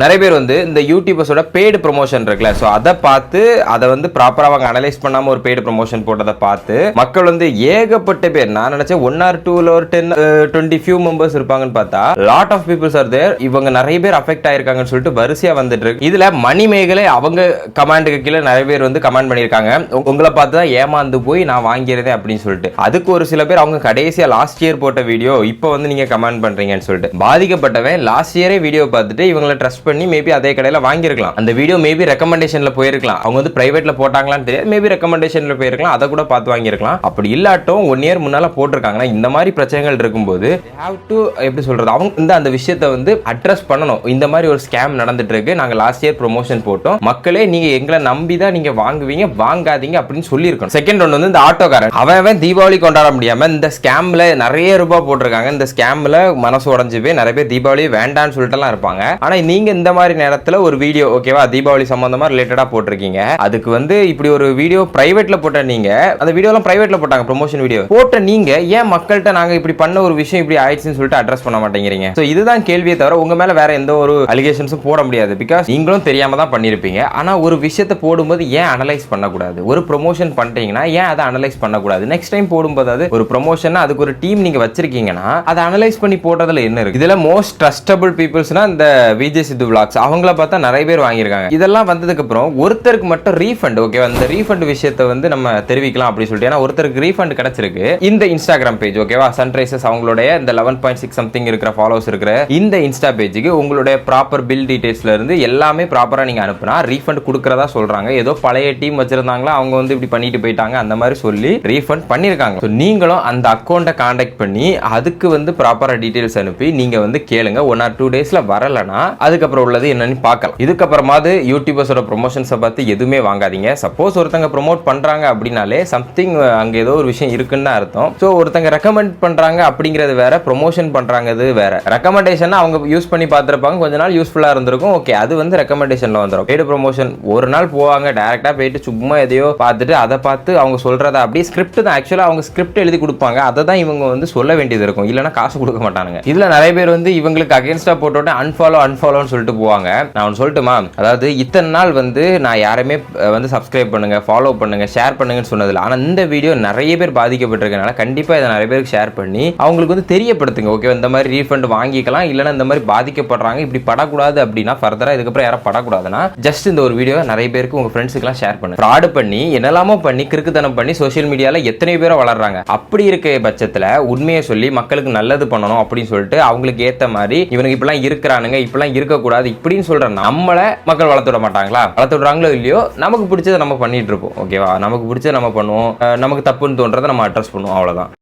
நிறைய பேர் வந்து இந்த யூடியூபர்ஸோட பெய்டு ப்ரொமோஷன் இருக்குல்ல, ஸோ அதை பார்த்து அதை வந்து ப்ராப்பராக அவங்க அனலைஸ் பண்ணாமல் ஒரு பெய்டு ப்ரொமோஷன் போட்டதை பார்த்து மக்கள் வந்து ஏகப்பட்ட பேர், நான் நினைச்சேன் 1 or 2 ஒரு 10-20 few மெம்பர்ஸ் இருப்பாங்கன்னு பார்த்தா lot of peoples are there. இவங்க நிறைய பேர் அஃபெக்ட் ஆயிருக்காங்கன்னு சொல்லிட்டு வரிசையா வந்துட்டு இருக்கு. இதுல மணிமேகலை அவங்க கமெண்ட்டுக்கு கீழே நிறைய பேர் வந்து கமெண்ட் பண்ணியிருக்காங்க, உங்களை பார்த்து தான் ஏமாந்து போய் நான் வாங்கிறதே அப்படின்னு சொல்லிட்டு. அதுக்கு ஒரு சில பேர் அவங்க கடைசியா லாஸ்ட் இயர் போட்ட வீடியோ இப்போ வந்து நீங்க கமெண்ட் பண்றீங்கன்னு சொல்லிட்டு. பாதிக்கப்பட்டவன் லாஸ்ட் இயரே வீடியோ பார்த்துட்டு இவங்களை ட்ரஸ்ட் பண்ணி மேபி அதே கடையில் வாங்கியிருக்கலாம். அந்த வீடியோ மேபி ரெக்கமெண்டேஷன்ல போயிருக்கலாம். அவங்க வந்து பிரைவேட்ல போட்டாங்களான்னு தெரியாது, மேபி ரெக்கமெண்டேஷன்ல போயிருக்கலாம், அதை கூட பார்த்து வாங்கியிருக்கலாம். அப்படி இல்லாட்டும் 1 year முன்னால போட்டிருக்காங்கன்னா இந்த மாதிரி பிரச்சனைகள் இருக்கும்போது ஹேவ் டு எப்படி சொல்றது, அவங்க அந்த விஷயத்தை வந்து அட்ரஸ் பண்ணணும். இந்த மாதிரி ஒரு ஸ்கேம் நடந்துட்டு இருக்கு, நாங்க லாஸ்ட் இயர் ப்ரொமோஷன் போட்டோம், மக்களே நீங்க எங்களை நம்பி தான் நீங்க வாங்குவீங்க, வாங்காதீங்க அப்படின்னு சொல்லியிருக்கணும். செகண்ட் ஒன்று வந்து இந்த ஆட்டோக்காரன், அவன் தீபாவளி கொண்டாட முடியாம இந்த ஸ்கேம்ல நிறைய ரூபாய் போட்டிருக்காங்க. இந்த ஸ்கேம்ல மனசு உடஞ்சு போய் நிறைய பேர் தீபாவளி வேண்டான்னு சொல்லிட்டு எல்லாம் இருப்பாங்க. ஆனா நீங்க இந்த மாதிரி நேரத்துல ஒரு வீடியோ ஓகேவா தீபாவளி சம்பந்தமா ரிலேட்டடா போட்டிருக்கீங்க, அதுக்கு வந்து இப்படி ஒரு வீடியோ பிரைவேட்ல போட்ட நீங்க, அந்த வீடியோ எல்லாம் பிரைவேட்ல போட்டாங்க, ப்ரொமோஷன் வீடியோ போட்ட நீங்க ஏன் மக்கள்கிட்ட நாங்க இப்படி பண்ண ஒரு விஷயம் இப்படி ஆயிடுச்சுன்னு சொல்லிட்டு அட்ரஸ் பண்ண மாட்டேங்கிறீங்க? சோ இதுதான் கேள்வியே தவிர உங்க மேல வேற எந்த ஒரு அலிகேஷன்ஸும் போட முடியாது. பிகாஸ் நீங்களும் தெரியாம தான் பண்ணிருப்பீங்க. ஆனா ஒரு விஷயத்தை போடும்போது ஏன் அனலைஸ் பண்ணக்கூடாது? ஒரு ப்ரொமோஷன் பண்றீங்கன்னா ஏன் அதை அனலைஸ் பண்ணக்கூடாது? நெக்ஸ்ட் டைம் போடும்போது அது ஒரு ப்ரொமோஷன், அதுக்கு ஒரு டீம் நீங்க வச்சிருக்கீங்கன்னா அதை அனலைஸ் பண்ணி போடுறதுல என்ன இருக்கு? இதுல மோஸ்ட் ட்ரஸ்டபிள் பீப்புள்ஸ்னா இந்த விஜய் சித்து விளாக்ஸ், அவங்கள பார்த்தா நிறைய பேர் வாங்கியிருக்காங்க. இதெல்லாம் வந்ததுக்கு அப்புறம் ஒருத்தருக்கு மட்டும் ரீஃபண்ட், ஓகேவா, இந்த ரீஃபண்ட் விஷயத்தை வந்து நம்ம தெரிவிக்கலாம் அப்படின்னு சொல்லிட்டு. ஏன்னா ஒருத்தருக்கு ரீஃபண்ட் கிடைச்சிருக்கு இந்த இன்ஸ்டாகிராம் பேஜ், ஓகேவா, சன்ரைசர்ஸ் அவங்களுடைய இந்த 11.6 சம்திங் இருக்கிற ஃபாலோவர்ஸ் இருக்கிற இந்த இன்ஸ்டா பேஜுக்கு உங்களுடைய ப்ராப்பர் பில் டீடைல்ஸ்ல இருந்து எல்லாமே ப்ராப்பரா நீங்க அனுப்புனா ரீஃபண்ட் கொடுக்கறதா சொல்றாங்க. ஏதோ பழைய டீம் வச்சிருந்தாங்களா, அவங்க வந்து இப்படி பண்ணிட்டு போயிட்டாங்க அந்த மாதிரி சொல்லி ரீஃபண்ட் பண்ணிருக்காங்க. நீங்களும் அந்த அக்கௌண்ட்டை கான்டாக்ட் பண்ணி அதுக்கு வந்து ப்ராப்பரா டீடைல்ஸ் அனுப்பி நீங்க வந்து கேளுங்க. 1 or 2 டேஸ்ல வரலனா அதுக்கப்புறம் உள்ளது என்னன்னு பார்க்கலாம். இதுக்கப்புறமாவது யூடியூபர்ஸோட ப்ரொமோஷன்ஸை பார்த்து எதுவுமே வாங்காதீங்க. சப்போஸ் ஒருத்தங்க ப்ரொமோட் பண்றாங்க அப்படின்னாலே சம்திங் அங்கே ஏதோ ஒரு விஷயம் இருக்குன்னு அர்த்தம். ஸோ ஒருத்தங்க ரெக்கமெண்ட் பண்றாங்க அப்படிங்கிறது வேற, ப்ரொமோஷன் பண்றாங்க வேற. ரெக்கமெண்டேஷன் அவங்க யூஸ் பண்ணி பார்த்துருப்பாங்க, கொஞ்ச நாள் யூஸ்ஃபுல்லா இருந்திருக்கும், ஓகே, அது வந்து ரெக்கமெண்டேஷன்ல வந்துடும். பெய்டு ப்ரொமோஷன் ஒரு நாள் போவாங்க, டைரக்டா போயிட்டு சும்மா எதையோ பார்த்துட்டு அதை பார்த்து அவங்க சொல்றதா அப்படியே ஸ்கிரிப்ட் தான். ஆக்சுவலா அவங்க ஸ்கிரிப்ட் எழுதி கொடுப்பாங்க, அதை தான் இவங்க வந்து சொல்ல வேண்டியது இருக்கும், இல்லைன்னா காசு கொடுக்க மாட்டாங்க. இதுல நிறைய பேர் வந்து இவங்களுக்கு அகேன்ஸ்டா போட்டோட அன்ஃபாலோன்னு சொல்லிட்டு போவாங்க. நான் சொல்லட்டுமா, அதாவது இத்தனை நாள் வந்து நான் யாருமே வந்து சப்ஸ்கிரைப் பண்ணுங்க, ஃபாலோ பண்ணுங்க, ஷேர் பண்ணுங்கன்னு சொன்னதில்லை. ஆனால் இந்த வீடியோ நிறைய பேர் பாதிக்கப்பட்டிருக்கனால கண்டிப்பாக இதை நிறைய பேருக்கு ஷேர் பண்ணி அவங்களுக்கு வந்து தெரியப்படுத்துங்க. ஓகே, இந்த மாதிரி ரீஃபண்ட் வாங்கிக்கலாம், இல்லைன்னா இந்த மாதிரி பாதிக்கப்படுறாங்க, இப்படி படக்கூடாது அப்படின்னா ஃபர்தராக இதுக்கப்புறம் யாரும் படக்கூடாதுன்னா ஜஸ்ட் இந்த ஒரு வீடியோ நிறைய பேருக்கு உங்க ஃப்ரெண்ட்ஸுக்குலாம் ஷேர் பண்ணுங்க. ஃப்ராடு பண்ணி என்னெல்லாமோ பண்ணி கிறுக்குத்தனம் பண்ணி சோஷியல் மீடியாவில் எத்தனை பேரை வளர்றாங்க. அப்படி இருக்க பட்சத்தில் உண்மையை சொல்லி மக்களுக்கு நல்லது பண்ணணும் அப்படின்னு சொல்லிட்டு அவங்களுக்கு ஏற்ற மாதிரி இவனுக்கு இப்பெல்லாம் இருக்கிறானுங்க, இப்பெல்லாம் இருக்கக்கூடாது இப்படின்னு சொல்ற நம்மளை மக்கள் வளர்த்து விட மாட்டாங்களா? வளர்த்து விடுறாங்களோ இல்லையோ, நமக்கு பிடிச்சதை நம்ம பண்ணிட்டு இருப்போம். ஓகேவா, நமக்கு பிடிச்சதை நம்ம பண்ணுவோம், நமக்கு தப்புன்னு தோன்றதை நம்ம அட்ரஸ் பண்ணுவோம், அவ்வளவுதான்.